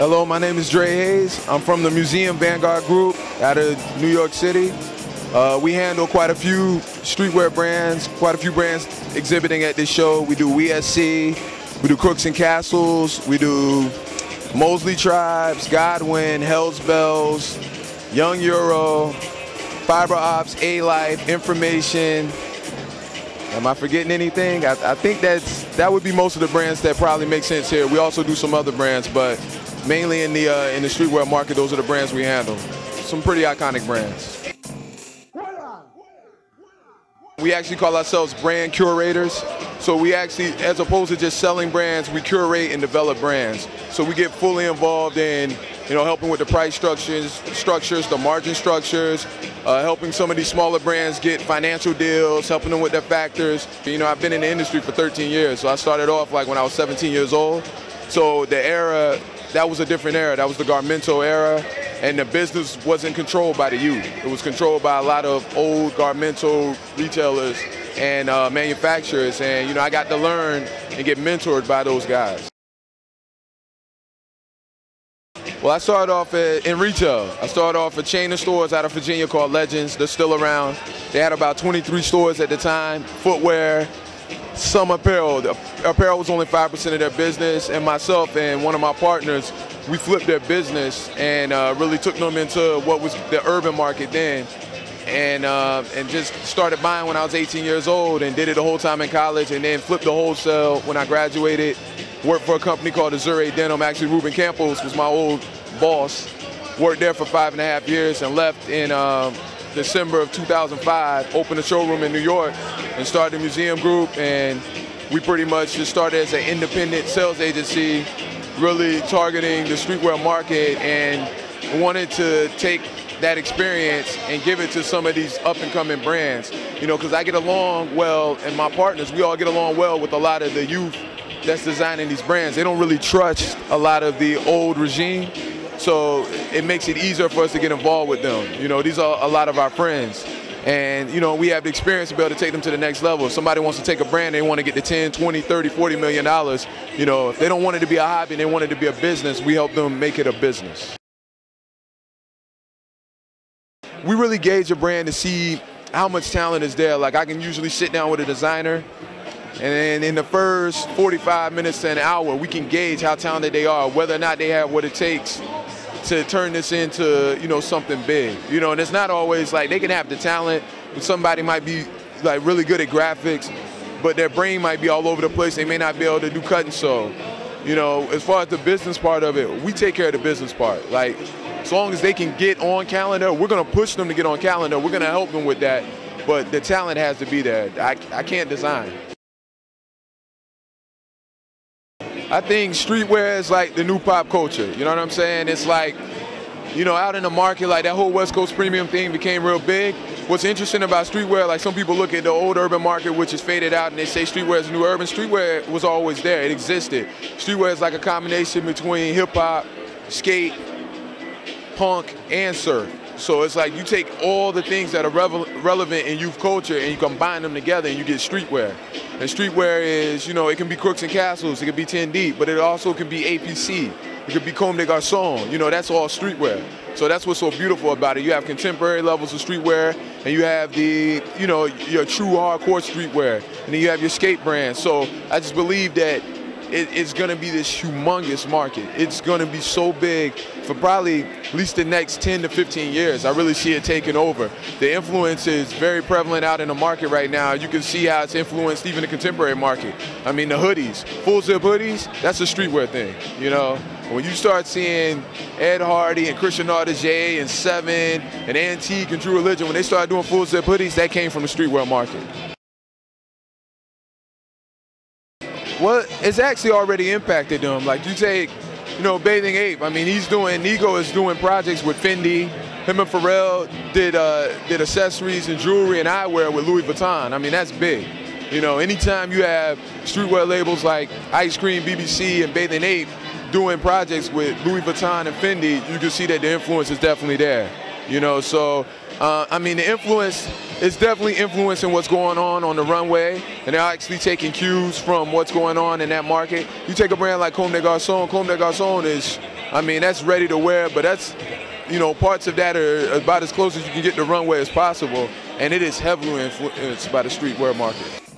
Hello, my name is Dre Hayes. I'm from the Museum Vanguard Group out of New York City. We handle quite a few streetwear brands, quite a few brands exhibiting at this show. We do WESC, we do Crooks and Castles, we do Mosley Tribes, Godwin, Hellz Bellz, Young Euro, Fiberops, Alife, Information. Am I forgetting anything? I think that would be most of the brands that probably make sense here. We also do some other brands, but mainly in the streetwear market, those are the brands we handle. Some pretty iconic brands. We actually call ourselves brand curators. So we actually, as opposed to just selling brands, we curate and develop brands. So we get fully involved in, helping with the price structures, the margin structures, helping some of these smaller brands get financial deals, helping them with their factors. I've been in the industry for 13 years, so I started off like when I was 17 years old. So the era, that was a different era. That was the Garmento era, and the business wasn't controlled by the youth. It was controlled by a lot of old Garmento retailers and manufacturers, and I got to learn and get mentored by those guys. Well, I started off in retail. I started off a chain of stores out of Virginia called Legends. They're still around. They had about 23 stores at the time. Footwear, some apparel. The apparel was only 5% of their business, and myself and one of my partners, we flipped their business and really took them into what was the urban market then, and just started buying when I was 18 years old and did it the whole time in college, and then flipped the wholesale when I graduated. Worked for a company called Azure Denim. Actually, Ruben Campos was my old boss. Worked there for 5.5 years and left in December of 2005, opened a showroom in New York and started a museum group, and we pretty much just started as an independent sales agency, really targeting the streetwear market, and wanted to take that experience and give it to some of these up-and-coming brands. Because I get along well, and my partners, we all get along well with a lot of the youth that's designing these brands. They don't really trust a lot of the old regime, so it makes it easier for us to get involved with them. These are a lot of our friends, and we have the experience to be able to take them to the next level. If somebody wants to take a brand, they want to get to 10, 20, 30, $40 million. If they don't want it to be a hobby, they want it to be a business, we help them make it a business. We really gauge a brand to see how much talent is there. Like, I can usually sit down with a designer, and then in the first 45 minutes to an hour, we can gauge how talented they are, whether or not they have what it takes to turn this into, something big. And it's not always like they can have the talent, but somebody might be like really good at graphics, but their brain might be all over the place. They may not be able to do cut and sew. As far as the business part of it, we take care of the business part. Like, as long as they can get on calendar, we're gonna push them to get on calendar. We're gonna help them with that, but the talent has to be there. I can't design. I think streetwear is like the new pop culture, you know what I'm saying? It's like, out in the market, like that whole West Coast premium thing became real big. What's interesting about streetwear, like some people look at the old urban market, which is faded out, and they say streetwear is the new urban. Streetwear was always there, it existed. Streetwear is like a combination between hip hop, skate, punk, and surf. So it's like you take all the things that are relevant in youth culture and you combine them together and you get streetwear. And streetwear is, it can be Crooks and Castles, it can be 10 Deep, but it also can be APC, it could be Comme des Garçons, that's all streetwear. So that's what's so beautiful about it. You have contemporary levels of streetwear, and you have the, your true hardcore streetwear, and then you have your skate brands. So I just believe that it's going to be this humongous market. It's going to be so big for probably at least the next 10 to 15 years. I really see it taking over. The influence is very prevalent out in the market right now. You can see how it's influenced even the contemporary market. I mean, the hoodies, full zip hoodies, that's a streetwear thing, When you start seeing Ed Hardy and Christian Audigier and Seven and Antique and True Religion, when they started doing full zip hoodies, that came from the streetwear market. Well, it's actually already impacted them. Like you take, Bathing Ape. I mean, Nigo is doing projects with Fendi. Him and Pharrell did accessories and jewelry and eyewear with Louis Vuitton. I mean, that's big. Anytime you have streetwear labels like Ice Cream, BBC, and Bathing Ape doing projects with Louis Vuitton and Fendi, you can see that the influence is definitely there. So I mean, the influence is definitely influencing what's going on the runway, and they're actually taking cues from what's going on in that market. You take a brand like Comme des Garçons. Comme des Garçons is I mean, that's ready to wear, but that's, you know, parts of that are about as close as you can get to runway as possible, and it is heavily influenced by the streetwear market.